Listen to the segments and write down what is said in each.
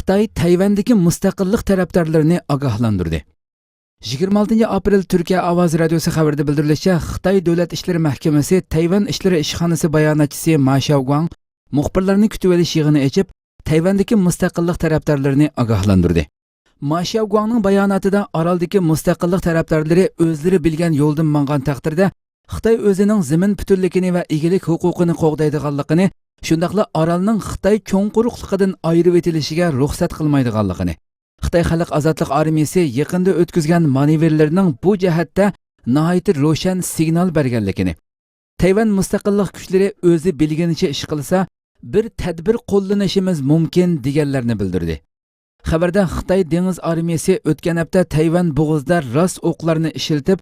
Xitoy Tayvandagi mustaqillik tarafdorlarini ogohlantirdi. 26 aprel Türkiye Ovoz radiosi xabarida bildirilishicha, Xitoy Davlat ishlari mahkamasi Tayvan ishlari ishxonasi bayonotchisi Ma Xiaoguang muxbirlarni kutib olish yig'ini ochib, Tayvandagi mustaqillik tarafdorlarini ogohlantirdi. Ma Xiaoguangning bayonotida Oroldagi mustaqillik tarafdorlari o'zlari bilgan yo'ldan mangan taqdirda Xitoy o'zining zamin butunligini va egilik huquqini qo'g'daydiganligini, shundaqla Orolning Xitoy cho'ng quruqligidan ayirib etilishiga ruxsat qilmaydiganligini, Xitoy Xalq Ozodlik armiyasi yaqinda o'tkazgan manevrlarning bu jihatda nihoyat ro'shan signal berganligini, Tayvan mustaqillik kuchlari o'zi bilganicha ish qilsa, bir tadbir qo'llanishimiz mumkin deganlarni bildirdi. Xabarda Xitoy dengiz armiyasi o'tgan hafta Tayvan bo'g'izida rost o'qlarni ishiltib,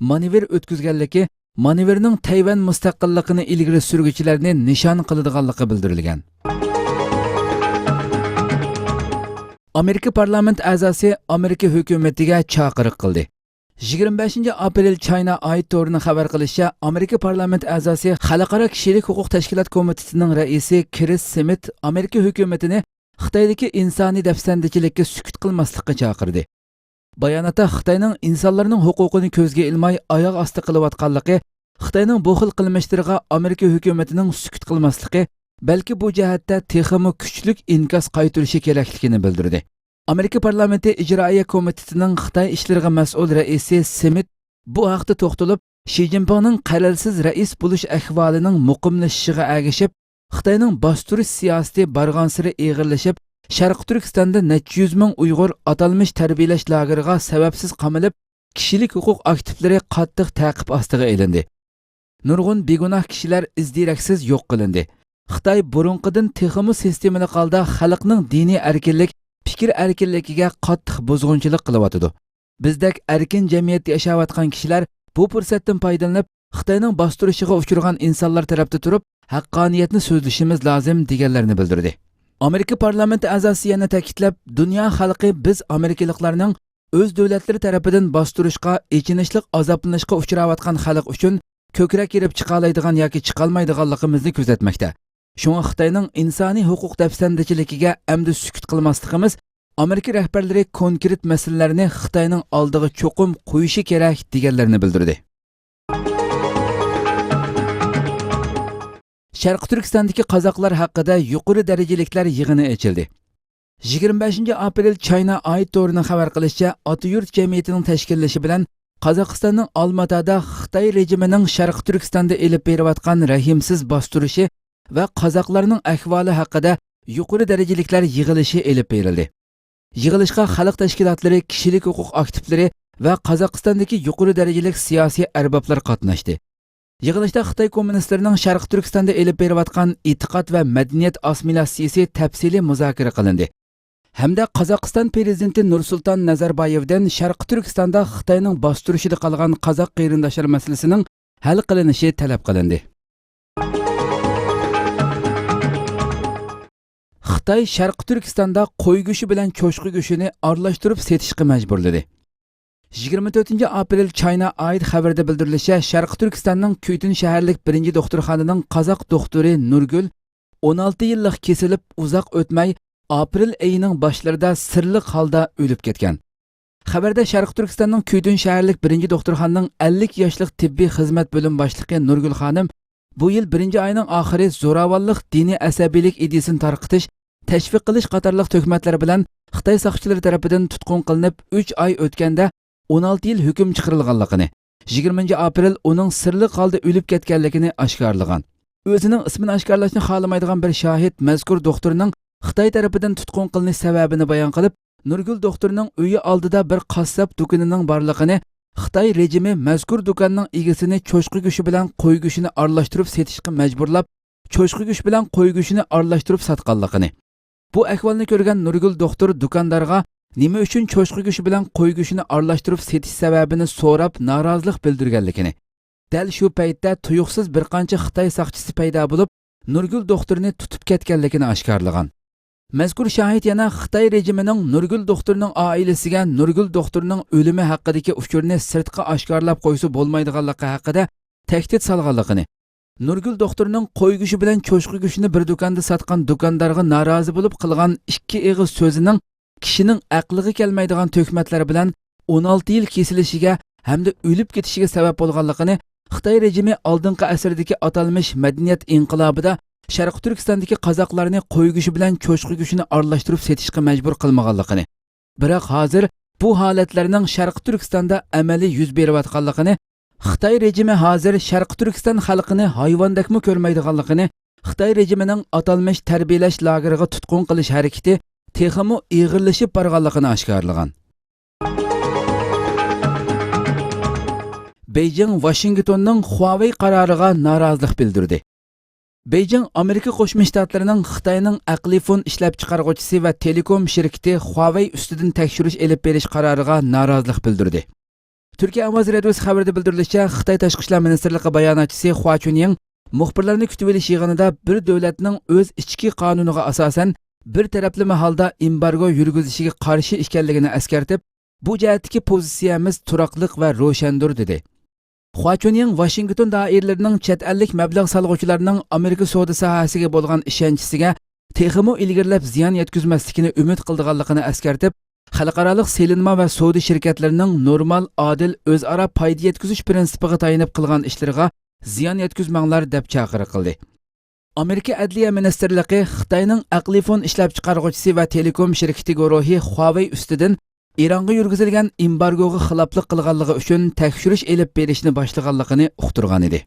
manevr o'tkazganligi, manevrning Tayvan mustaqilligini ilgari surguvchilarni nishon qiladiganligi bildirilgan. Amerika parlament a'zosi Amerika hukumatiga chaqiriq qildi. 25 aprel China oid to'rini xabar qilishicha, Amerika parlament a'zosi Xalqaro kishilik huquq tashkilot komitetining raisi Chris Smith Amerika hukumatini Xitoydagi insoniy dafsandachilikka sukut qilmaslikka chaqirdi. Bayonotda Xitoyning insonlarning huquqini ko'zga ilmay oyoq osti qilayotganligi, Xitoyning bu xil qilmishlariga Amerika hukumatining sukut qilmasligi, balki bu jihatda texmi kuchlik inkos qaytirishi kerakligini bildirdi. Amerika parlamenti ijroiya komitetining Xitoy ishlariga mas'ul raisi Smith bu haqda to'xtalib, Xi Jinpingning qarorsiz rais bo'lish ahvolining muqimlashishiga agishib, Xitoyning bostirish siyosati barg'ansiri eg'irlashib, Sharq Turkistonda necha yuz ming Uyg'ur atalmish tarbiyalash lageriga sababsiz qamalib, kishilik huquq aktivlari qattiq ta'qib ostiga elindi. Nurg'un begunoh kishilar izdiraksiz yo'q qilindi. Xitoy burunqidan texmi sistemali holda xalqning diniy erkinlik, fikr erkinligiga qattiq buzg'unchilik qilyotidi. Bizdek erkin jamiyatda yashayotgan kishilar bu fursatdan foydalanib, Xitoyning bostirishiga uchragan insonlar tarafda turib, haqqoniyatni so'zlashimiz lozim deganlarni bildirdi. Amerika parlamenti a'zosi yana ta'kidlab, dunyo xalqi biz amerikaliklarning o'z davlatlari tarafidan bostirishga, echinishlik azoblanishga uchrayotgan xalq uchun ko'krak kirib chiqalaydigan yoki chiqolmaydiganligimizni kuzatmoqda. Shunga Xitoyning insoniy huquq dafsandachiligiga amdi sukut qilmasligimiz, Amerika rahbarlari konkret masalalarni Xitoyning oldiga cho'qim qo'yishi kerak deganlarni bildirdi. Sharq Turkistondagi qozoqlar haqida yuqori darajaliklar yig'ini ochildi. 25 aprel China oid to'rini xabar qilishicha, Otayurt jamiyatining tashkillashi bilan Qozog'istonning Olmaotada Xitoy rejimining Sharq Turkistonda elib berayotgan rahimsiz bostirishi va qozoqlarning ahvoli haqida yuqori darajaliklar yig'ilishi elib berildi. Yig'ilishga xalq tashkilotlari, kishilik huquq aktivlari va Qozog'istondagi yuqori darajalik siyosiy arboblar qatnashdi. Yig'ilishda Xitoy kommunistlarining Sharq Turkistonda elib berayotgan e'tiqod va madaniyat assimilyatsiyasi tafsiliy muzokara qilindi. Hamda Qozog'iston prezidenti Nursulton Nazarboyevdan Sharq Turkistonda Xitoyning bostirishida qolgan qozoq qarindoshlar masalasining hal qilinishi talab qilindi. Xitoy Sharq Turkistonda qo'y go'shi bilan cho'chqa go'shini aralashtirib setishga majburladi. 24 aprel China oid xabarda bildirilishicha, Sharq Turkistonning Kuytun shaharlik birinchi doktorxonaning qozoq doktori Nurgul 16 yillik kesilib, uzoq o'tmay aprel oyining boshlarida sirli holda o'lib ketgan. Xabarda Sharq Turkistonning Kuytun shaharlik birinchi doktorxonaning 50 yoshlik tibbiy xizmat bo'lim boshlig'i Nurgul xonim bu yil 1-oyning oxiri zo'ravonlik, diniy asabiylik ideyasini tarqitish, tashviq qilish qatorliq tuhmatlar bilan Xitoy soqchilari tomonidan tutqun qilinib 3 oy o'tganda 16 yil hukm chiqarilganligini, 20 aprel uning sirli holda o'lib ketganligini oshkorlagan. O'zining ismini oshkorlashni xohlamaydigan bir shohid mazkur doktorning Xitoy tomonidan tutqun qilinish sababini bayon qilib, Nurgul doktorning uyi oldida bir qassob do'konining borligini, Xitoy rejimi mazkur do'konning egasini cho'chqa go'shi bilan qo'y go'shini aralashtirib setishga majburlab, cho'chqa go'sh bilan qo'y go'shini aralashtirib sotganligini. Bu ahvolni ko'rgan Nurgul doktor do'kondorga nima uchun cho'chqa go'shi bilan qo'y go'shini aralashtirib setish sababini so'rab norozilik bildirganligini. Dal shu paytda tuyuqsiz bir qancha Xitoy soqchisi paydo bo'lib, Nurgul doktorni tutib ketganligini oshkorlagan. Mazkur shohid yana Xitoy rejimining Nurgul doktorning oilasiga Nurgul doktorning o'limi haqidagi uchurni sirtqa oshkorlab qo'ysa bo'lmaydiganligi haqida tahdid solganligini, Nurgul doktorning qo'y go'shi bilan cho'shqi go'shini bir do'konda sotgan do'kondorga norozi bo'lib qilgan ikki og'iz so'zining kishining aqliga kelmaydigan to'kmatlari bilan 16 yil kesilishiga hamda o'lib ketishiga sabab bo'lganligini Xitoy rejimi oldingi asrdagi atalmish madaniyat inqilobida Sharq Turkistondagi qozoqlarni qo'y go'shi bilan cho'shqi go'shini aralashtirib setishga majbur qilmaganligini, biroq hozir bu holatlarning Sharq Turkistonda amaliy yuz berayotganligini, Xitoy rejimi hozir Sharq Turkiston xalqini hayvondakmi ko'rmaydiganligini, Xitoy rejimining atalmish tarbiyalash lageriga tutqun qilish harakati texmo ig'irlashib borganligini oshkorlagan. Beijing Washingtonning Huawei qaroriga norozilik bildirdi. Beijing Amerika Qo'shma Shtatlarining Xitoyning aqliy fon ishlab chiqaruvchisi va telekom shirkati Huawei ustidan tekshirish elib berish qaroriga norozilik bildirdi. Turkiya Ovoz radiosi xabarida bildirilishicha, Xitoy Tashqi ishlar ministrligi bayonotchisi Hua Chunying muxbirlarni kutib olish yig'inida bir davlatning o'z ichki qonuniga asosan bir taraflama holda embargo yurgizishiga qarshi ekanligini eskartib, bu jihatdagi pozitsiyamiz turaqliq va ro'shandir dedi. Hua Chunying Washington doiralarining chet ellik mablag' solg'uvchilarning Amerika savdo sohasiga bo'lgan ishonchisiga texmo ilgirlab ziyon yetkazmasligini umid qildiganligini eskartib, xalqarалық selinma va savdo shirkatlarining normal, adil, o'zaro foyda yetkazish prinsipiga tayanib qilgan ishlariga ziyon yetkazmanglar deb chaqiriq qildi. Amerika Adliya ministrligi Xitoyning aqliy fon ishlab chiqaruvchisi va telekom shirkati guruhi Huawei ustidan Ironga yurgizilgan embargoga xiloflik qilganligi uchun tekshirish elib berishni boshlaganligini uqtirgan edi.